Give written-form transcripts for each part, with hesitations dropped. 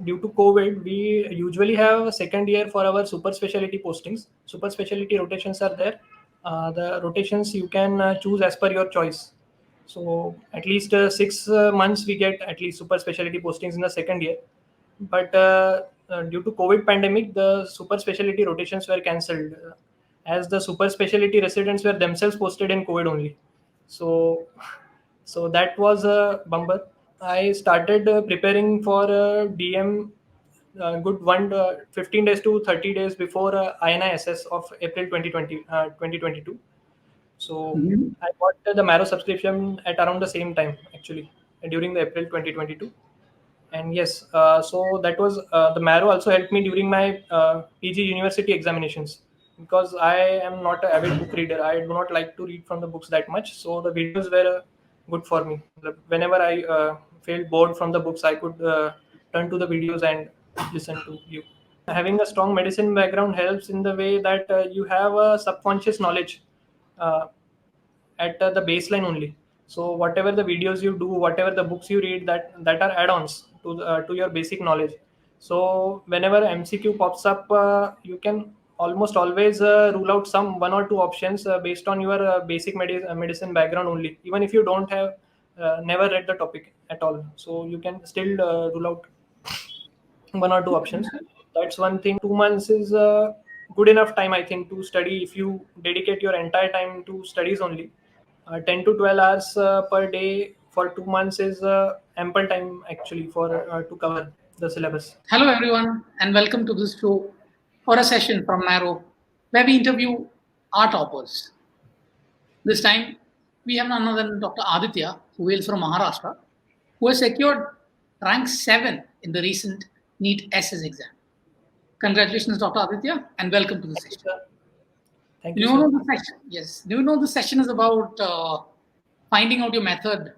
Due to COVID, we usually have a second year for our super specialty postings. Super specialty rotations are there. The rotations you can choose as per your choice. So at least 6 months we get at least super specialty postings in the second year. But due to COVID pandemic, the super specialty rotations were cancelled, as the super specialty residents were themselves posted in COVID only. So so that was a bumper. I started preparing for DM good 15 days to 30 days before NEET-SS of April 2020, 2022. So Mhm. I bought the Marrow subscription at around the same time, actually, during the April 2022. And yes, so that was the Marrow also helped me during my PG university examinations, because I am not an avid book reader. I do not like to read from the books that much. So the videos were good for me. Whenever I felt bored from the books, I could turn to the videos and listen to you. Having a strong medicine background helps in the way that you have a subconscious knowledge uh, at the baseline only. So whatever the videos you do, whatever the books you read, that are add-ons to your basic knowledge. So whenever MCQ pops up, you can almost always rule out some one or two options based on your basic medicine background only, even if you don't have never read the topic at all. So you can still rule out one or two options. That's one thing. 2 months is good enough time, I think, to study if you dedicate your entire time to studies only. 10 to 12 hours per day for 2 months is ample time actually for to cover the syllabus. Hello, everyone, and welcome to this show or a session from Marrow, where we interview our toppers. This time, we have none other than Dr. Aditya, who hails from Maharashtra, who has secured rank 7 in the recent NEET SS exam. Congratulations, Dr. Aditya, and welcome to the Thank you, session. sir. Thank Do you, you sir. know the session? Yes. Do you know the session is about finding out your method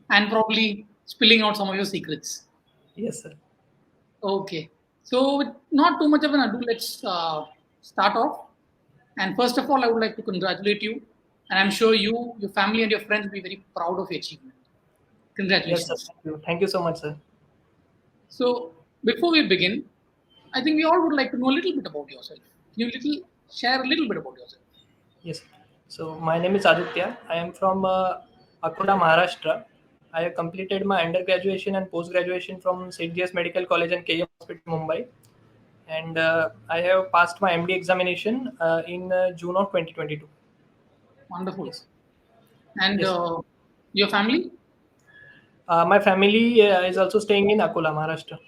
and probably spilling out some of your secrets? Yes, sir. Okay. So, with not too much of an ado, let's start off. And first of all, I would like to congratulate you. And I'm sure you, your family, and your friends will be very proud of your achievement. Yes, sir. Congratulations. Thank you so much, sir. So, before we begin, I think we all would like to know a little bit about yourself. Can you share a little bit about yourself? Yes. So my name is Aditya. I am from Akola, Maharashtra. I have completed my undergraduation and post graduation from St. J.S. Medical College and KM Hospital, Mumbai. And I have passed my MD examination in June of 2022. Wonderful. Yes. And Yes. your family? My family is also staying in Akola, Maharashtra.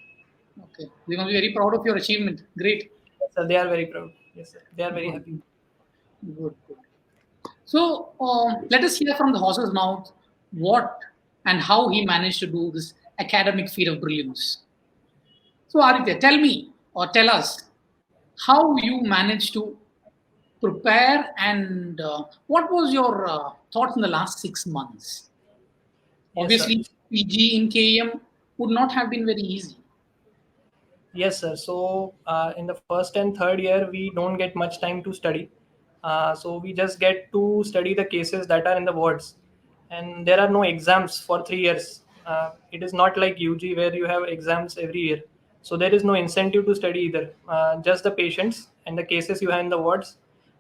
Okay. They're going to be very proud of your achievement. Great. Yes, sir, they are very proud. Yes, sir. They are very Good. happy. Good. Good. So let us hear from the horse's mouth what and how he managed to do this academic feat of brilliance. So, Aditya, tell me or tell us how you managed to prepare and what was your thoughts in the last 6 months? Yes, sir. Obviously, PG in KM would not have been very easy. Yes, sir. So in the first and third year, we don't get much time to study. So we just get to study the cases that are in the wards, and there are no exams for 3 years. It is not like UG where you have exams every year. So there is no incentive to study either. Just the patients and the cases you have in the wards,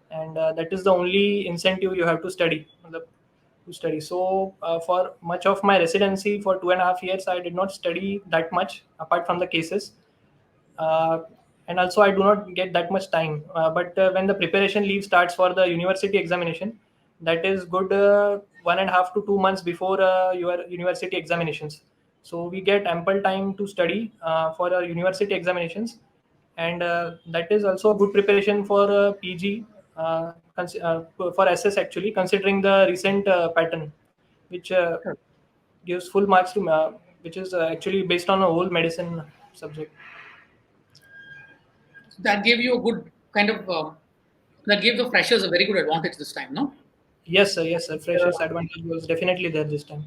and that is the only incentive you have to study. To study. So for much of my residency for 2.5 years, I did not study that much apart from the cases, uh, and also I do not get that much time. But when the preparation leave starts for the university examination, that is good 1.5 to 2 months before your university examinations. So we get ample time to study for our university examinations, and that is also a good preparation for PG, for SS actually, considering the recent pattern, which gives full marks to which is actually based on a whole medicine subject. So that gave you a good kind of, that gave the freshers a very good advantage this time, no? Yes, sir. Yes, sir. Freshers Uh, advantage was definitely there this time.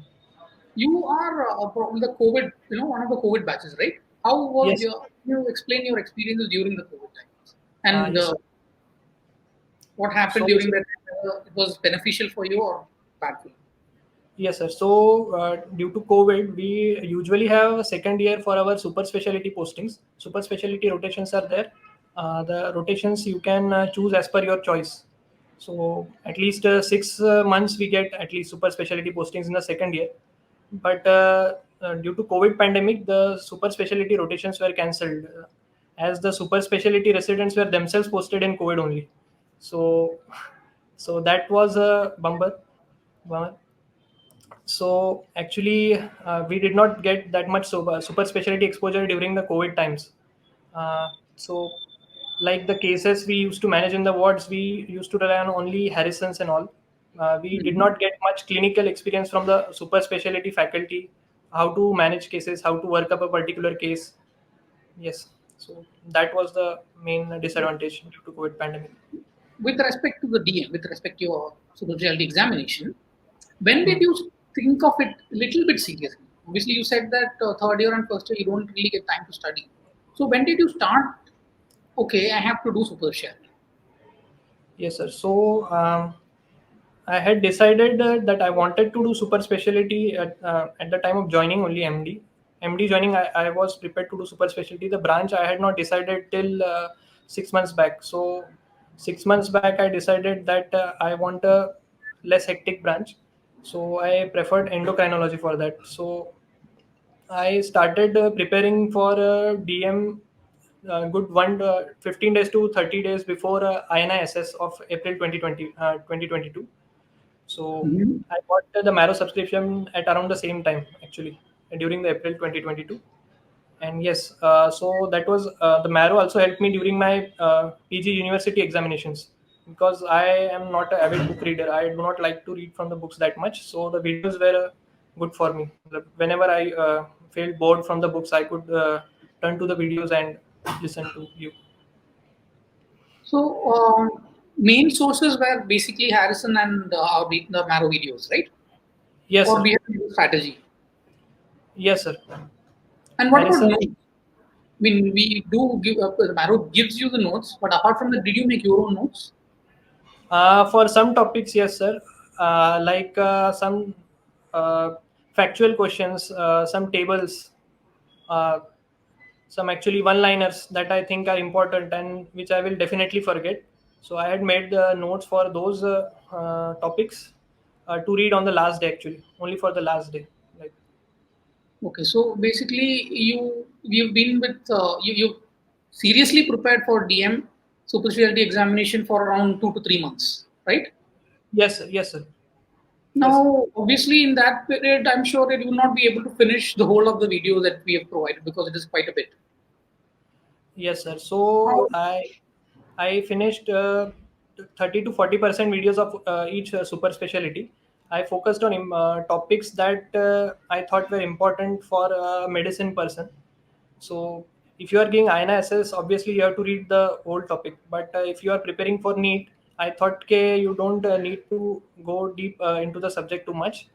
you are from the COVID, one of the COVID batches, right? How was Yes. your, you explain your experiences during the COVID times? And Yes, sir. what happened So during that time? It was beneficial for you or bad for you? Yes, sir. So, due to COVID, we usually have a second year for our super specialty postings. Super specialty rotations are there. The rotations you can choose as per your choice. So, at least 6 months we get at least super specialty postings in the second year. But due to COVID pandemic, the super specialty rotations were cancelled, as the super specialty residents were themselves posted in COVID only. So, so that was a bummer. So actually, we did not get that much super specialty exposure during the COVID times. So, like the cases we used to manage in the wards, we used to rely on only Harrison's and all. We did Mhm. not get much clinical experience from the super specialty faculty, how to manage cases, how to work up a particular case. Yes, so that was the main disadvantage due to COVID pandemic. With respect to the DM, with respect to your superficiality examination, when did Hmm. you think of it a little bit seriously? Obviously, you said that third year and first year you don't really get time to study. So when did you start? Okay, I have to do superficiality. Yes, sir. So I had decided that I wanted to do super specialty at the time of joining only MD. MD joining, I was prepared to do super specialty. The branch I had not decided till 6 months back. So 6 months back, I decided that I want a less hectic branch. So I preferred endocrinology for that. So I started preparing for DM good 15 days to 30 days before INI-SS of April 2020, 2022. So Mhm. I bought the Marrow subscription at around the same time, actually, during the April 2022. And yes, so that was the Marrow also helped me during my PG university examinations, because I am not an avid book reader. I do not like to read from the books that much. So the videos were good for me. Whenever I felt bored from the books, I could turn to the videos and listen to you. So main sources were basically Harrison and the Marrow videos, right? Yes, Or sir. we have to use strategy. Yes, sir. And what about Harrison. notes? I mean, we do give Marrow gives you the notes, but apart from that, did you make your own notes? For some topics, yes, sir. Like some uh, factual questions, some tables, uh, some actually one-liners that I think are important and which I will definitely forget. So I had made the notes for those topics to read on the last day, actually, only for the last day. Like, Okay, so basically, you've been with you seriously prepared for DM superficiality examination for around 2 to 3 months, right? yes, sir. Yes, sir. Yes, sir. Now, obviously, in that period, I'm sure that you will not be able to finish the whole of the video that we have provided because it is quite a bit. Yes, sir. How- So I finished 30 to 40% videos of each super specialty. I focused on topics that I thought were important for a medicine person. So if you are giving INA-SS, obviously you have to read the whole topic. But if you are preparing for NEET, I thought you don't need to go deep into the subject too much.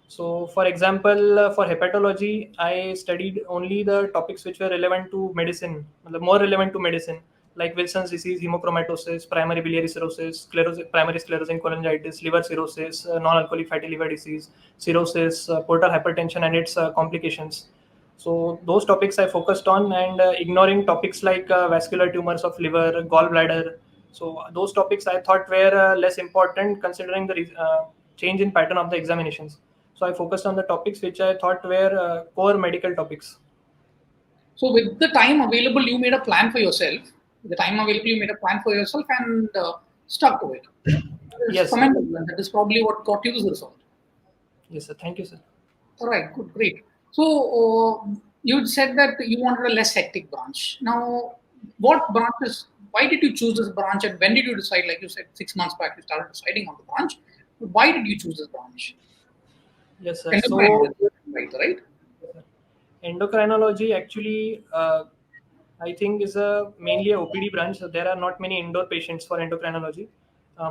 So, for example, for hepatology, I studied only the topics which were relevant to medicine, the more relevant to medicine, like Wilson's disease, hemochromatosis, primary biliary cirrhosis, primary sclerosing cholangitis, liver cirrhosis, non-alcoholic fatty liver disease, cirrhosis, portal hypertension, and its complications. So those topics I focused on, and ignoring topics like vascular tumors of liver, gallbladder. So those topics I thought were less important considering the change in pattern of the examinations. So I focused on the topics which I thought were core medical topics. So, with the time available, you made a plan for yourself. With the time available, you made a plan for yourself and stuck to it. That is Yes, sir. commendable, and that is probably what got you the result. Yes, sir. Thank you, sir. All right, good, great. So you said that you wanted a less hectic branch. Now, what branches? Why did you choose this branch, and when did you decide? Like you said, 6 months back, you started deciding on the branch. Why did you choose this branch? Yes, sir. So Endocrinology, right? Right. endocrinology actually, I think, is a mainly a OPD branch. So there are not many indoor patients for endocrinology.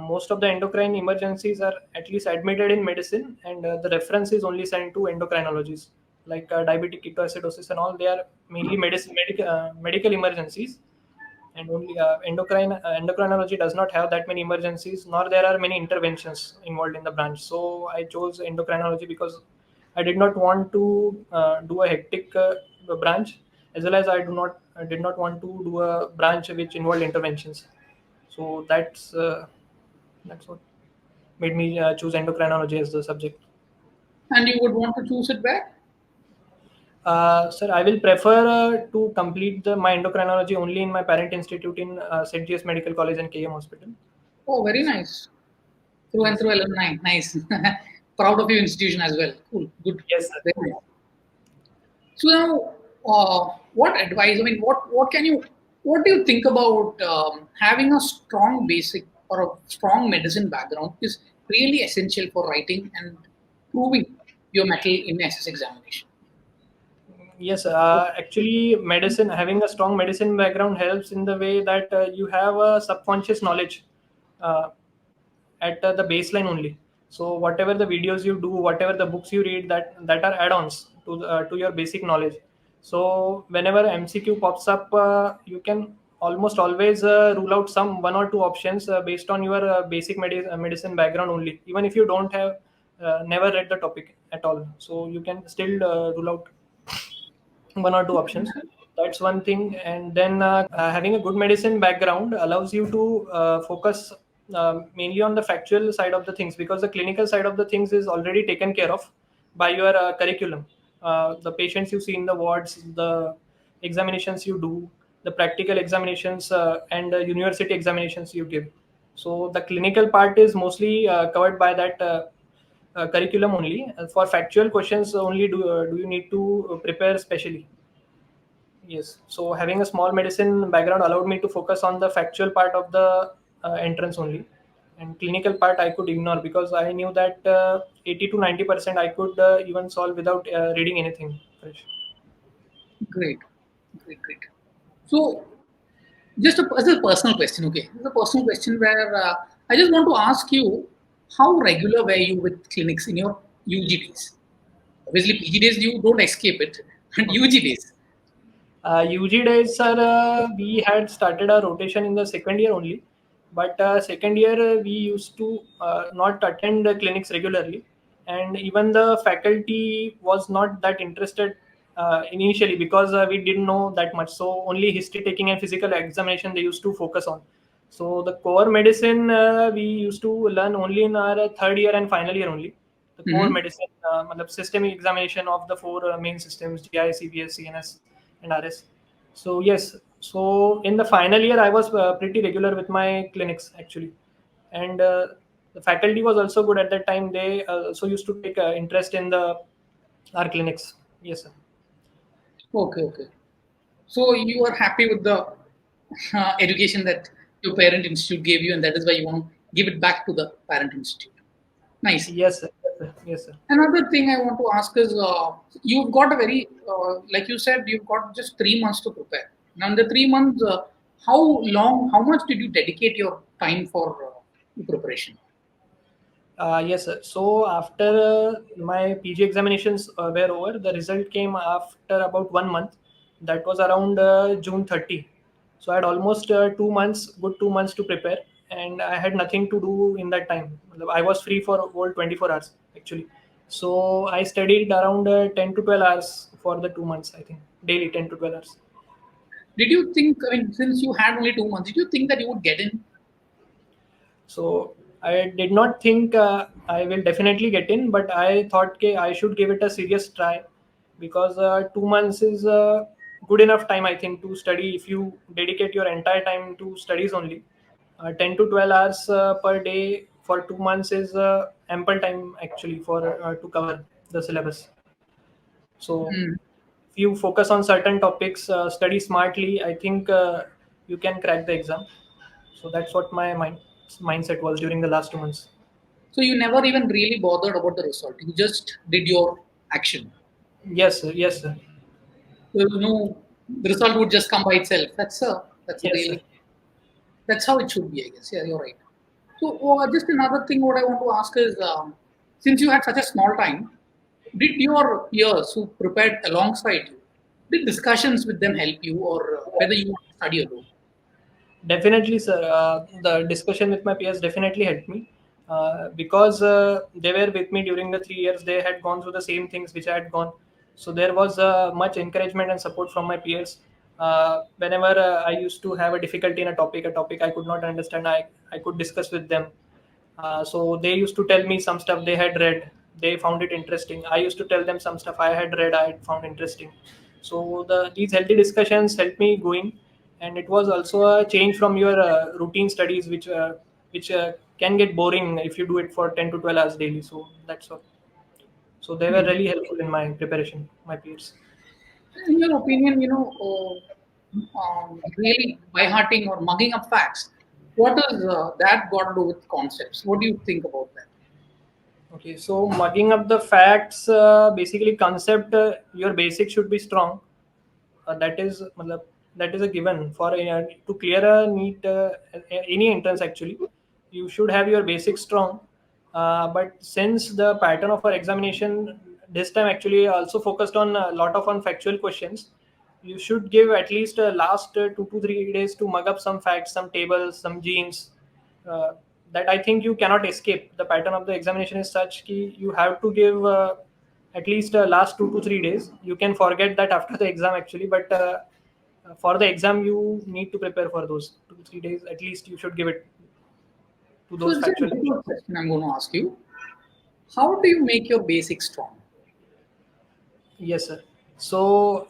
Most of the endocrine emergencies are at least admitted in medicine, and the reference is only sent to endocrinologists, like diabetic ketoacidosis and all. They are mainly medical emergencies. and only endocrinology does not have that many emergencies, nor there are many interventions involved in the branch. So I chose endocrinology because I did not want to do a hectic branch, as well as I did not want to do a branch which involved interventions. So that's what made me choose endocrinology as the subject. And you would want to choose it where? Sir, I will prefer to complete my endocrinology only in my parent institute in St. J S Medical College and KM Hospital. Oh, very nice. Through and Yes, through alumni. Nice. Proud of your institution as well. Cool. Good. yes, sir. Very nice. So now, what advice? I mean, what do you think about having a strong basic or a strong medicine background is really essential for writing and proving your mettle in SS examination. Yes, actually, medicine, having a strong medicine background helps in the way that you have a subconscious knowledge uh, at the baseline only. So whatever the videos you do, whatever the books you read, that are add-ons to your basic knowledge. So whenever MCQ pops up, you can almost always rule out some one or two options based on your basic medicine background only, even if you don't have never read the topic at all. So you can still rule out one or two options. That's one thing. And then having a good medicine background allows you to focus mainly on the factual side of the things, because the clinical side of the things is already taken care of by your curriculum. The patients you see in the wards, the examinations you do, the practical examinations, and university examinations you give. So the clinical part is mostly covered by that curriculum only. For factual questions only, do you need to prepare specially. Yes. So having a small medicine background allowed me to focus on the factual part of the entrance only, and clinical part I could ignore because I knew that 80 to 90% I could even solve without reading anything fresh. Great, great, great. So, just as a personal question, okay? This is a personal question where I just want to ask you, how regular were you with clinics in your UG days? Obviously, PG days you don't escape it, and UG days. UG days, sir, we had started our rotation in the second year only, but second year we used to not attend the clinics regularly, and even the faculty was not that interested initially because we didn't know that much. So only history taking and physical examination they used to focus on. So the core medicine we used to learn only in our third year and final year only. The core Hmm. medicine, matlab systemic examination of the four main systems: GI, CVS, CNS, and RS. So yes, so in the final year, I was pretty regular with my clinics actually, and the faculty was also good at that time. They also used to take interest in the our clinics. Yes, sir. Okay, okay. So you are happy with the education that your parent institute gave you, and that is why you want to give it back to the parent institute. Nice. Yes, sir. Yes, sir. Yes, sir. Another thing I want to ask is, you've got a very, like you said, you've got just 3 months to prepare. Now, in the 3 months, how much did you dedicate your time for preparation? Yes, sir. So after my PG examinations were over, the result came after about 1 month. That was around June 30. So I had almost 2 months, good 2 months to prepare, and I had nothing to do in that time. I was free for whole 24 hours actually. So I studied around 10 to 12 hours for the 2 months, I think, daily 10 to 12 hours. Did you think, I mean, since you had only 2 months, did you think that you would get in? So I did not think I will definitely get in, but I thought okay, I should give it a serious try because 2 months is good enough time, I think, to study if you dedicate your entire time to studies only. 10 to 12 hours per day for 2 months is ample time actually for to cover the syllabus. So Hmm. if you focus on certain topics, study smartly, I think you can crack the exam. So that's what my mindset was during the last 2 months. So you never even really bothered about the result. You just did your action. Yes, sir. Yes, sir. So, the result would just come by itself. That's a Yes, sir. really, that's how it should be, I guess. Yeah, you're right. So, just another thing, what I want to ask is, since you had such a small time, did your peers who prepared alongside you, did discussions with them help you, or whether you want to study alone? Definitely, sir. The discussion with my peers definitely helped me because they were with me during the 3 years. They had gone through the same things which I had gone. So there was much encouragement and support from my peers. Whenever I used to have a difficulty in a topic I could not understand, I could discuss with them. So they used to tell me some stuff they had read. They found it interesting. I used to tell them some stuff I had read. I had found interesting. So these healthy discussions helped me going, and it was also a change from your routine studies, which can get boring if you do it for 10 to 12 hours daily. So that's all. So they were Hmm. really helpful in my preparation. My peers. In your opinion, really by hearting or mugging up facts, what does that got to do with concepts? What do you think about that? Okay, so mugging up the facts, basically concept, your basics should be strong. That is matlab, that is a given for to clear a NEET, any entrance actually. You should have your basics strong. But since the pattern of our examination this time actually also focused on a lot of on factual questions, you should give at least last 2 to 3 days to mug up some facts, some tables, some genes, uh, that I think you cannot escape. The pattern of the examination is such ki you have to give at least last 2 to 3 days. You can forget that after the exam actually, but for the exam you need to prepare for those 2 3 days at least. You should give it to So those it's a factual difficult questions. question I'm going to ask you. How do you make your basics strong? Yes, sir. So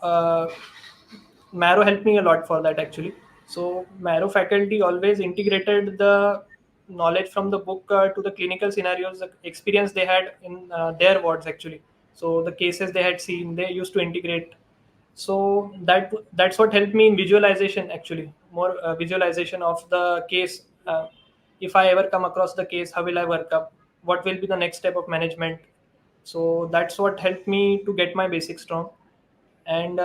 Marrow helped me a lot for that actually. So Marrow faculty always integrated the knowledge from the book to the clinical scenarios, the experience they had in their wards actually. So the cases they had seen, they used to integrate. So that's what helped me in visualization actually, more visualization of the case. If I ever come across the case, how will I work up? What will be the next step of management? So that's what helped me to get my basics strong. And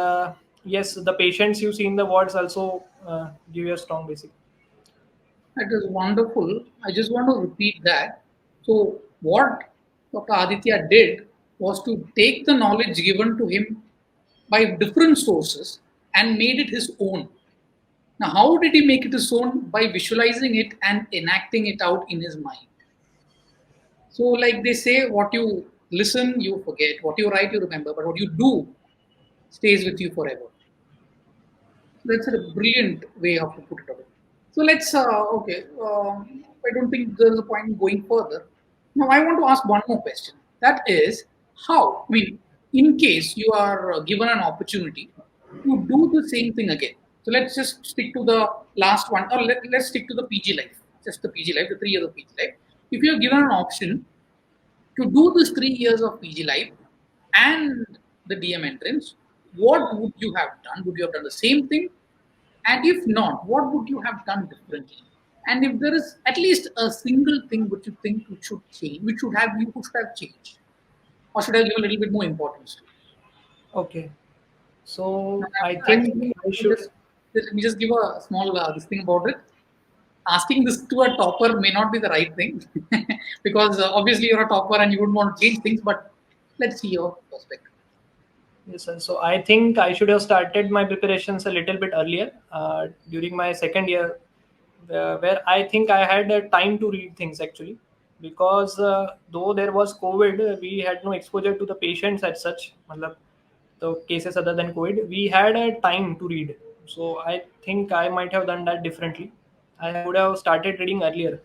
yes, the patients you see in the wards also give you a strong basic. That is wonderful. I just want to repeat that. So, what Dr. Aditya did was to take the knowledge given to him by different sources and made it his own. Now, how did he make it his own? By visualizing it and enacting it out in his mind. So, like they say, what you listen, you forget. What you write, you remember. But what you do stays with you forever. That's a brilliant way of to put it away. So let's, okay, I don't think there's a point in going further. Now, I want to ask one more question. That is, how, I mean, in case you are given an opportunity to do the same thing again. So let's just stick to the last one, or let's stick to the PG life, just the PG life, the 3 years of PG life. If you're given an option to do this 3 years of PG life and the DM entrance, what would you have done? Would you have done the same thing? And if not, what would you have done differently? And if there is at least a single thing which you think you should change, which should have you should have changed, or should I give a little bit more importance to? Okay, so I think Actually, I should. let me just give a small this thing about it. Asking this to a topper may not be the right thing because obviously you're a topper and you wouldn't want to change things. But let's see your perspective. Yes, sir. So I think I should have started my preparations a little bit earlier during my second year, where I think I had time to read things actually, because though there was COVID, we had no exposure to the patients as such. Matlab, the cases other than COVID, we had a time to read. So I think I might have done that differently. I would have started reading earlier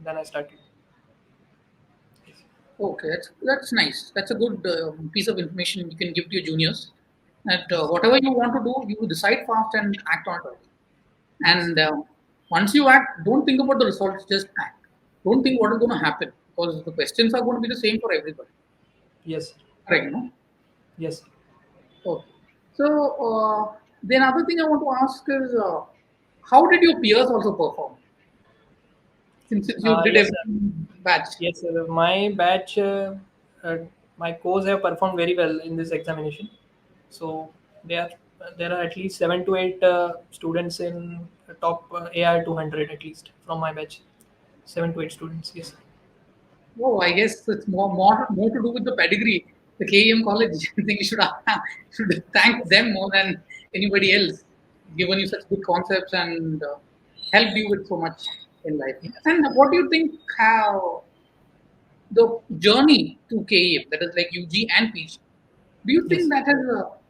than I started. Okay, that's nice. That's a good piece of information you can give to your juniors. That Yes. whatever you want to do, you decide fast and act on it early. Yes. And once you act, don't think about the results, just act. Don't think what is going to happen because the questions are going to be the same for everybody. Yes. Correct, no? Yes. Okay. So, the another thing I want to ask is how did your peers also perform? Since you did Yes, every sir. batch. Yes, my batch, uh, my course have performed very well in this examination. So there there are at least 7 to 8 students in the top AR 200 at least from my batch. 7 to 8 students. Yes. Oh, I guess it's more to do with the pedigree. The KEM college. I think you should thank them more than anybody else, given you such good concepts and helped you with so much in life. And what do you think how the journey to KEM, that is like UG and PG, do you think Yes. that has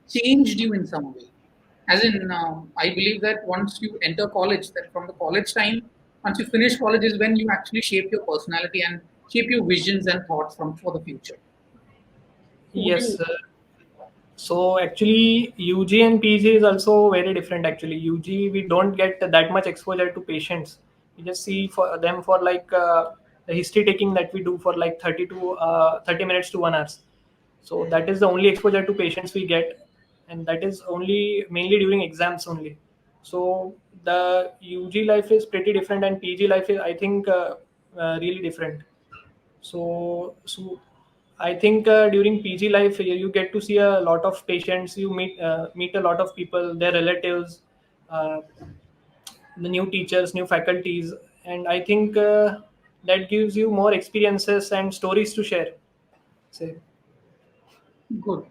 changed you in some way? As in, I believe that once you enter college, that from the college time, once you finish college is when you actually shape your personality and shape your visions and thoughts from for the future. So would Yes. you? So actually, UG and PG is also very different. Actually, UG we don't get that much exposure to patients. We just see for them for like the history taking that we do for like 30 minutes to 1 hour. So that is the only exposure to patients we get, and that is only mainly during exams only. So the UG life is pretty different, and PG life is, I think, really different. So I think during PG life you get to see a lot of patients. You meet a lot of people, their relatives, uh, the new teachers, new faculties, and I think that gives you more experiences and stories to share. Say Good.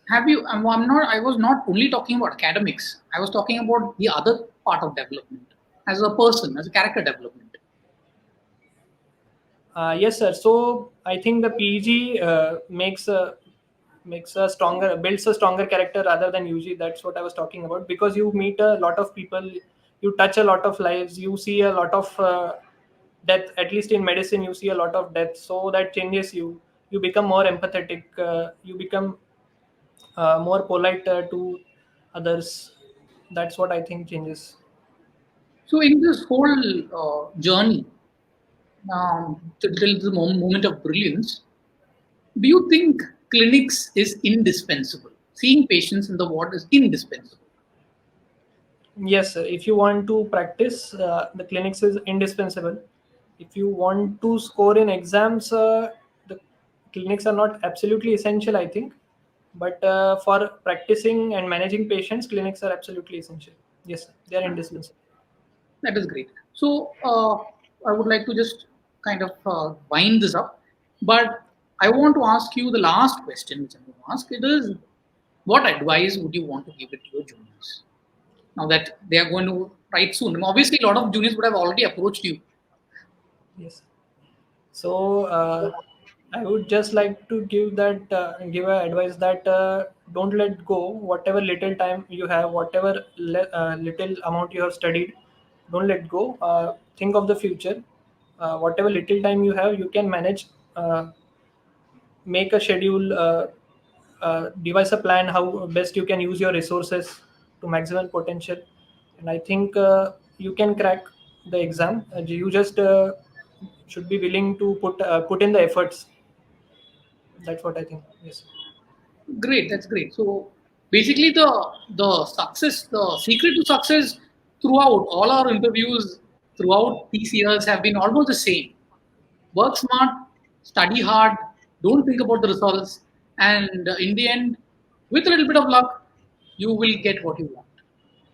Have you? I'm not. I was not only talking about academics. I was talking about the other part of development as a person, as a character development. yes, sir. So I think the PG makes a stronger, builds a stronger character rather than UG. That's what I was talking about, because you meet a lot of people, you touch a lot of lives, you see a lot of death. At least in medicine, you see a lot of death, so that changes you. You become more empathetic. You become more polite to others. That's what I think changes. So in this whole journey till the moment of brilliance, do you think clinics is indispensable? Seeing patients in the ward is indispensable. Yes, sir. If you want to practice, the clinics is indispensable. If you want to score in exams, the clinics are not absolutely essential, I think. But for practicing and managing patients, clinics are absolutely essential. Yes, sir. They are indispensable. That is great. So I would like to just kind of wind this up, but I want to ask you the last question, which I'm going to ask. It is, what advice would you want to give it to your juniors now that they are going to write soon? Obviously, a lot of juniors would have already approached you. Yes. So I would just like to give a advice that don't let go. Whatever little time you have, whatever little amount you have studied, don't let go. Think of the future. Whatever little time you have, you can manage. Make a schedule. Devise a plan how best you can use your resources to maximum potential, and I think you can crack the exam. You just should be willing to put in the efforts. That's what I think. Yes. Great, that's great. So basically, the success, the secret to success throughout all our interviews throughout these years have been almost the same. Work smart, study hard, don't think about the results, and in the end, with a little bit of luck, you will get what you want.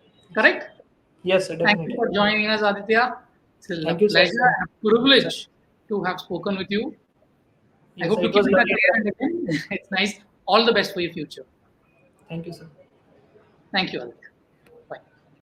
Yes. Correct? Yes, sir, Thank you definitely. for joining us, Aditya. It's a Thank you, sir. pleasure and a Sir. privilege to have spoken with you. I Yes, hope sir, to it keep was in touch lovely again and interacting. again. It's nice. All the best for your future. Thank you, sir. Thank you, Aditya.